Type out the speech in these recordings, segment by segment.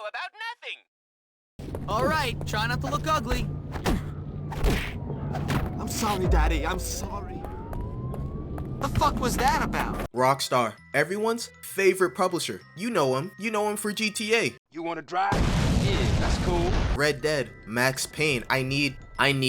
about nothing. Alright, try not to look ugly. I'm sorry, Daddy. I'm sorry. The fuck was that about? Rockstar, everyone's favorite publisher. You know him for GTA. You wanna drive? Yeah, that's cool. Red Dead, Max Payne. I need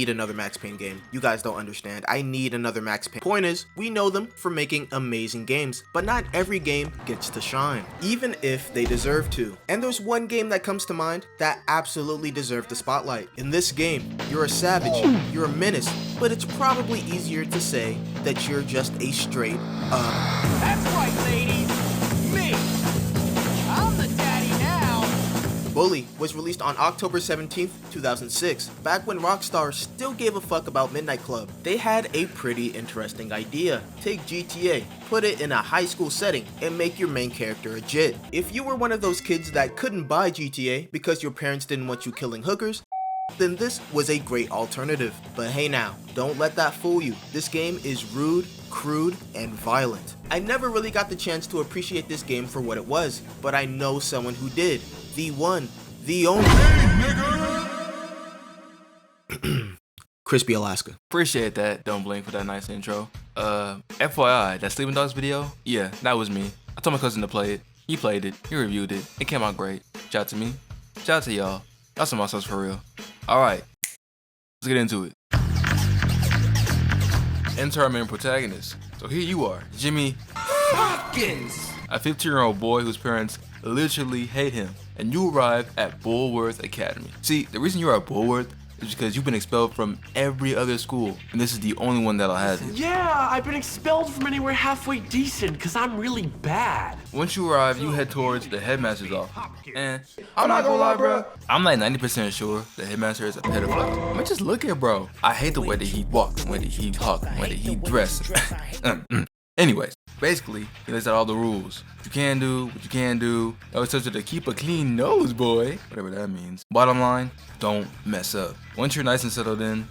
another Max Payne game. You guys don't understand. I need another Max Payne. Point is, we know them for making amazing games, but not every game gets to shine, even if they deserve to. And there's one game that comes to mind that absolutely deserved the spotlight. In this game, you're a savage, you're a menace, but it's probably easier to say that you're just a straight up. That's right, ladies. Me. I'm the daddy now. Bully was released on October 17th, 2006, back when Rockstar still gave a fuck about Midnight Club. They had a pretty interesting idea. Take GTA, put it in a high school setting, and make your main character a jit. If you were one of those kids that couldn't buy GTA because your parents didn't want you killing hookers, then this was a great alternative. But hey now, don't let that fool you. This game is rude, crude, and violent. I never really got the chance to appreciate this game for what it was, but I know someone who did. The one, the only. Crispy Alaska. Appreciate that, Don't Blink, for that nice intro. FYI, that Sleeping Dogs video, yeah, that was me. I told my cousin to play it. He played it. He reviewed it. It came out great. Shout out to me. Shout out to y'all. Y'all some muscles for real. Alright, let's get into it. Enter our main protagonist. So here you are, Jimmy Hopkins, a 15-year-old boy whose parents literally hate him, and you arrive at Bulworth Academy. See, the reason you are at Bulworth is because you've been expelled from every other school, and this is the only one that'll have you. Yeah, I've been expelled from anywhere halfway decent because I'm really bad. Once you arrive, you head towards the headmaster's office. And I'm not gonna lie, bro, I'm like 90% sure the headmaster is a pedophile. I mean, just look at bro. I hate the way that he walks, the way that he talks, the way that he dresses. Anyways, basically, he lays out all the rules. What you can do, what you can't do. I always tells you to keep a clean nose, boy. Whatever that means. Bottom line, don't mess up. Once you're nice and settled in,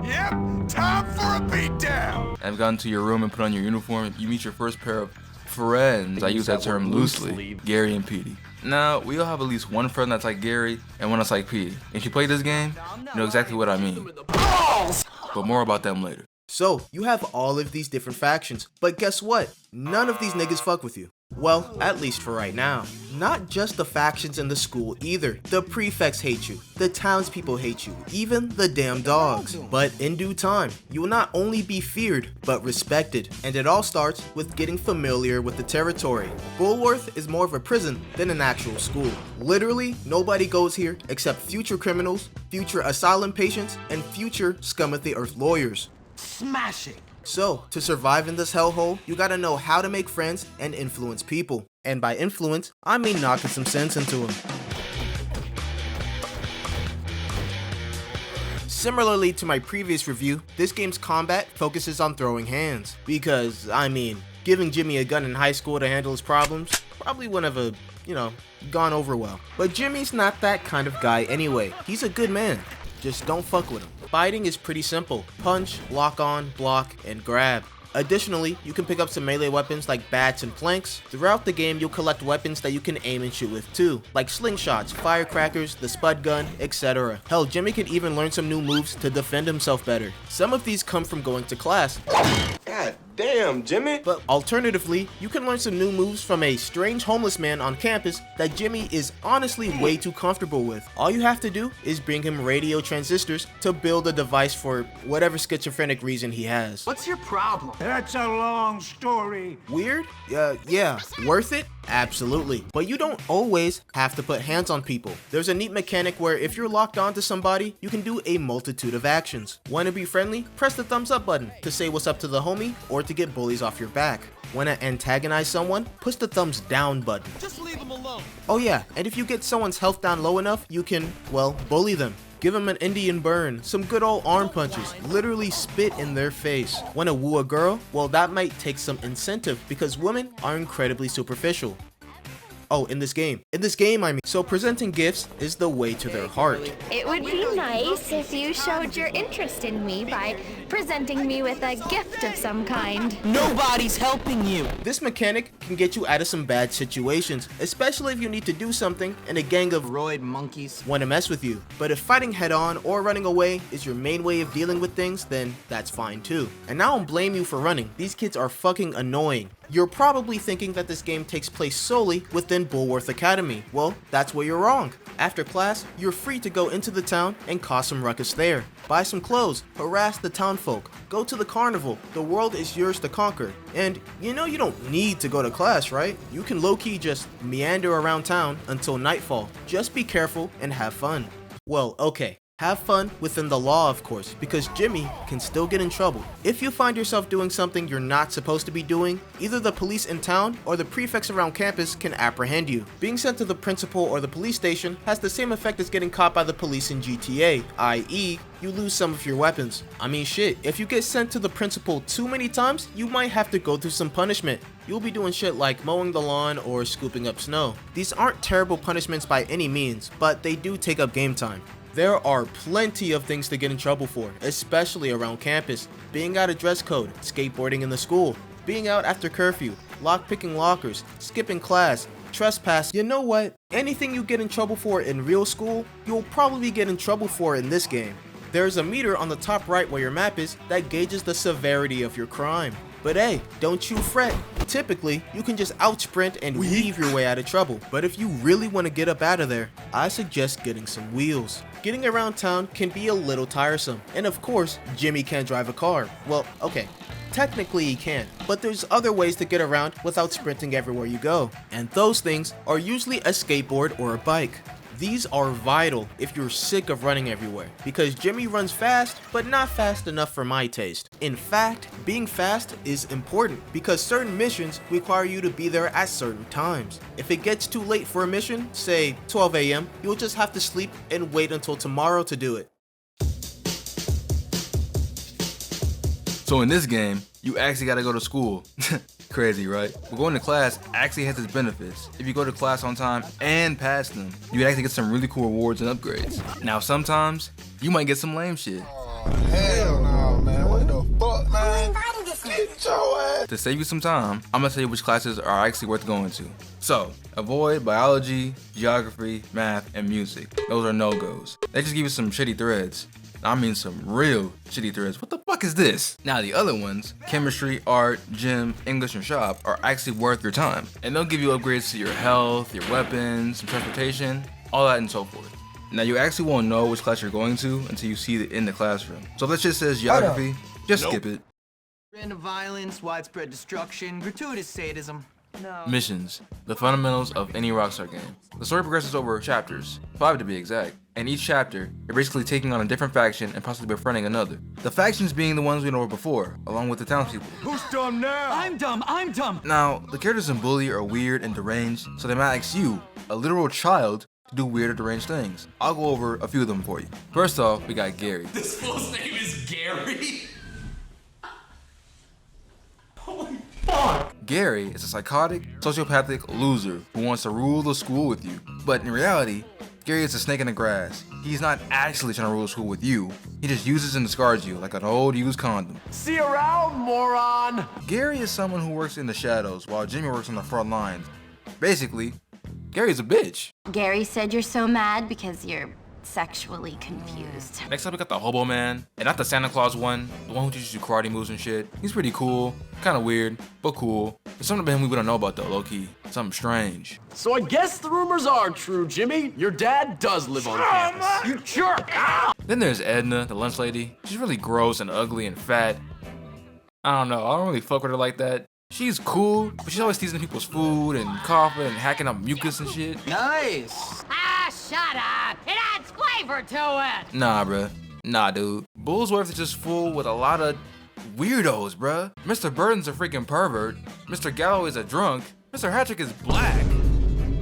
Yep, time for a beatdown. I've gotten to your room and put on your uniform, you meet your first pair of friends. I use that term loosely. Gary and Petey. Now, we all have at least one friend that's like Gary and one that's like Petey. If you play this game, you know exactly what I mean. But more about them later. So, you have all of these different factions, but guess what? None of these niggas fuck with you. Well, at least for right now. Not just the factions in the school either. The prefects hate you, the townspeople hate you, even the damn dogs. But in due time, you will not only be feared, but respected. And it all starts with getting familiar with the territory. Bulworth is more of a prison than an actual school. Literally, nobody goes here except future criminals, future asylum patients, and future scum of the earth lawyers. Smashing. So, to survive in this hellhole, you gotta know how to make friends and influence people. And by influence, I mean knocking some sense into them. Similarly to my previous review, this game's combat focuses on throwing hands. Because, I mean, giving Jimmy a gun in high school to handle his problems probably wouldn't have, gone over well. But Jimmy's not that kind of guy anyway. He's a good man. Just don't fuck with him. Fighting is pretty simple. Punch, lock on, block, and grab. Additionally, you can pick up some melee weapons like bats and planks. Throughout the game, you'll collect weapons that you can aim and shoot with too, like slingshots, firecrackers, the spud gun, etc. Hell, Jimmy can even learn some new moves to defend himself better. Some of these come from going to class. God damn, Jimmy. But alternatively, you can learn some new moves from a strange homeless man on campus that Jimmy is honestly way too comfortable with. All you have to do is bring him radio transistors to build a device for whatever schizophrenic reason he has. What's your problem? That's a long story. Weird? Yeah. Worth it? Absolutely. But you don't always have to put hands on people. There's a neat mechanic where if you're locked onto somebody, you can do a multitude of actions. Want to be friendly? Press the thumbs up button to say what's up to the homie or to get bullies off your back. Want to antagonize someone? Push the thumbs down button. Just leave him alone. Oh yeah, and if you get someone's health down low enough, you can, well, bully them. Give them an Indian burn, some good old arm punches, literally spit in their face. Wanna woo a girl? Well, that might take some incentive because women are incredibly superficial. Oh, in this game, I mean. So presenting gifts is the way to their heart. It would be nice if you showed your interest in me by presenting me with a gift of some kind. Nobody's helping you. This mechanic can get you out of some bad situations, especially if you need to do something and a gang of Roid monkeys. want to mess with you. But if fighting head on or running away is your main way of dealing with things, then that's fine too. And I don't blame you for running. These kids are fucking annoying. You're probably thinking that this game takes place solely within Bulworth Academy. Well, that's where you're wrong. After class, you're free to go into the town and cause some ruckus there. Buy some clothes, harass the townfolk, go to the carnival. The world is yours to conquer. And you know you don't need to go to class, right? You can low-key just meander around town until nightfall. Just be careful and have fun. Well, okay. Have fun within the law, of course, because Jimmy can still get in trouble. If you find yourself doing something you're not supposed to be doing, either the police in town or the prefects around campus can apprehend you. Being sent to the principal or the police station has the same effect as getting caught by the police in GTA, i.e., you lose some of your weapons. I mean shit, if you get sent to the principal too many times, you might have to go through some punishment. You'll be doing shit like mowing the lawn or scooping up snow. These aren't terrible punishments by any means, but they do take up game time. There are plenty of things to get in trouble for, especially around campus. Being out of dress code, skateboarding in the school, being out after curfew, lockpicking lockers, skipping class, trespass. You know what? Anything you get in trouble for in real school, you'll probably get in trouble for in this game. There's a meter on the top right where your map is that gauges the severity of your crime. But hey, don't you fret. Typically, you can just out-sprint and weave your way out of trouble. But if you really want to get up out of there, I suggest getting some wheels. Getting around town can be a little tiresome. And of course, Jimmy can't drive a car. Well, okay. Technically he can, but there's other ways to get around without sprinting everywhere you go. And those things are usually a skateboard or a bike. These are vital if you're sick of running everywhere, because Jimmy runs fast, but not fast enough for my taste. In fact, being fast is important because certain missions require you to be there at certain times. If it gets too late for a mission, say 12 AM, you'll just have to sleep and wait until tomorrow to do it. So in this game, you actually gotta go to school. Crazy, right? But going to class actually has its benefits. If you go to class on time and pass them, you can actually get some really cool rewards and upgrades. Now sometimes, you might get some lame shit. Hell no, man. What the fuck, man? Get your ass. To save you some time, I'm gonna tell you which classes are actually worth going to. So, avoid biology, geography, math, and music. Those are no-goes. They just give you some shitty threads. I mean some real shitty threads. What the fuck is this? Now the other ones, chemistry, art, gym, English, and shop, are actually worth your time. And they'll give you upgrades to your health, your weapons, some transportation, all that and so forth. Now you actually won't know which class you're going to until you see it in the classroom. So if it just says geography, just skip it. Random violence, widespread destruction, gratuitous sadism. No. Missions, the fundamentals of any Rockstar game. The story progresses over chapters, 5 to be exact. And each chapter, you're basically taking on a different faction and possibly befriending another. The factions being the ones we know before, along with the townspeople. Who's dumb now? I'm dumb. Now, the characters in Bully are weird and deranged, so they might ask you, a literal child, to do weird or deranged things. I'll go over a few of them for you. First off, we got Gary. This fool's name is Gary? Holy fuck! Gary is a psychotic, sociopathic loser who wants to rule the school with you. But in reality, Gary is a snake in the grass. He's not actually trying to rule the school with you. He just uses and discards you like an old used condom. See you around, moron! Gary is someone who works in the shadows while Jimmy works on the front lines. Basically, Gary's a bitch. Gary said you're so mad because you're sexually confused. Next up we got the Hobo Man, and not the Santa Claus one, the one who teaches you karate moves and shit. He's pretty cool, kind of weird, but cool. There's something about him we don't know about though, low-key. Something strange. So I guess the rumors are true, Jimmy. Your dad does live on campus. You jerk! Ow! Then there's Edna, the lunch lady. She's really gross and ugly and fat. I don't know, I don't really fuck with her like that. She's cool, but she's always teasing people's food and coughing and hacking up mucus and shit. Nice. Ah, shut up! It adds flavor to it! Nah, bruh. Nah, dude. Bullsworth is just full with a lot of weirdos, bruh. Mr. Burton's a freaking pervert. Mr. Galloway's a drunk. Mr. Hattrick is black.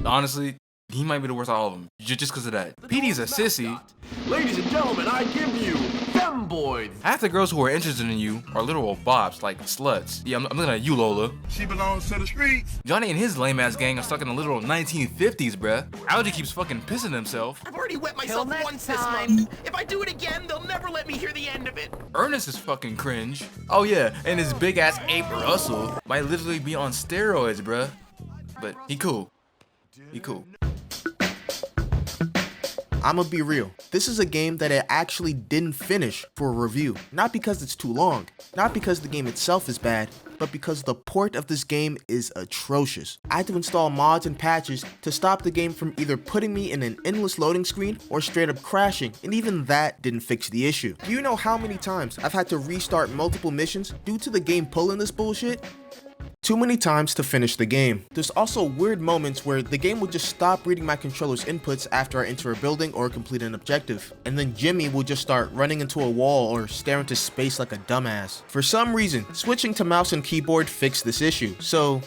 Honestly, he might be the worst of all of them, just because of that. PD's a sissy. Ladies and gentlemen, I give you femboys. Half the girls who are interested in you are literal bops, like sluts. Yeah, I'm looking at you, Lola. She belongs to the streets. Johnny and his lame ass gang are stuck in the literal 1950s, bruh. Algie keeps fucking pissing himself. I've already wet myself once this month. If I do it again, they'll never let me hear the end of it. Ernest is fucking cringe. Oh yeah, and his big ass ape Russell might literally be on steroids, bruh. But he cool. He cool. I'ma be real, this is a game that I actually didn't finish for a review. Not because it's too long, not because the game itself is bad, but because the port of this game is atrocious. I had to install mods and patches to stop the game from either putting me in an endless loading screen or straight up crashing, and even that didn't fix the issue. Do you know how many times I've had to restart multiple missions due to the game pulling this bullshit? Too many times to finish the game. There's also weird moments where the game will just stop reading my controller's inputs after I enter a building or complete an objective. And then Jimmy will just start running into a wall or stare into space like a dumbass. For some reason, switching to mouse and keyboard fixed this issue. So,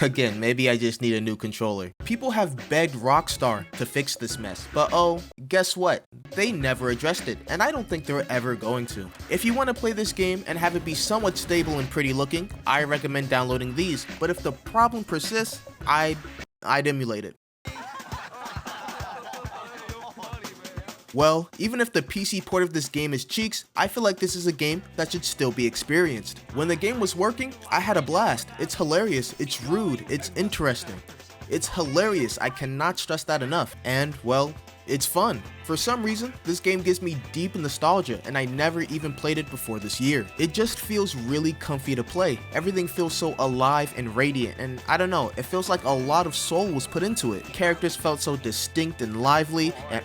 again, maybe I just need a new controller. People have begged Rockstar to fix this mess, but oh, guess what? They never addressed it, and I don't think they're ever going to. If you want to play this game and have it be somewhat stable and pretty looking, I recommend downloading these, but if the problem persists, I'd emulate it. Well, even if the PC port of this game is cheeks, I feel like this is a game that should still be experienced. When the game was working, I had a blast. It's hilarious, it's rude, it's interesting. It's hilarious, I cannot stress that enough. And, well, it's fun. For some reason, this game gives me deep nostalgia, and I never even played it before this year. It just feels really comfy to play. Everything feels so alive and radiant, and I don't know, it feels like a lot of soul was put into it. Characters felt so distinct and lively, and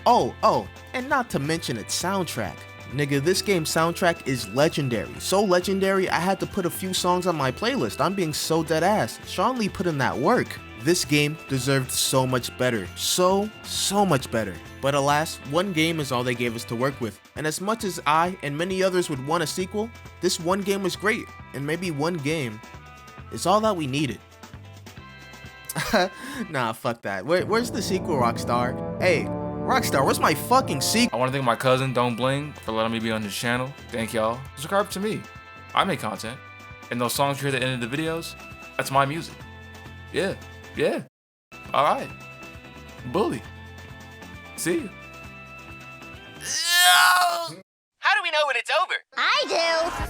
and not to mention its soundtrack. Nigga, this game's soundtrack is legendary. So legendary, I had to put a few songs on my playlist. I'm being so dead ass. Sean Lee put in that work. This game deserved so much better. So much better. But alas, one game is all they gave us to work with. And as much as I and many others would want a sequel, this one game was great. And maybe one game is all that we needed. Nah, fuck that. Where's the sequel, Rockstar? Hey, Rockstar, where's my fucking sequel? I want to thank my cousin, Don't Bling, for letting me be on his channel. Thank y'all. Subscribe to me. I make content. And those songs you hear at the end of the videos, that's my music. Yeah. Alright. Bully. See you. How do we know when it's over? I do.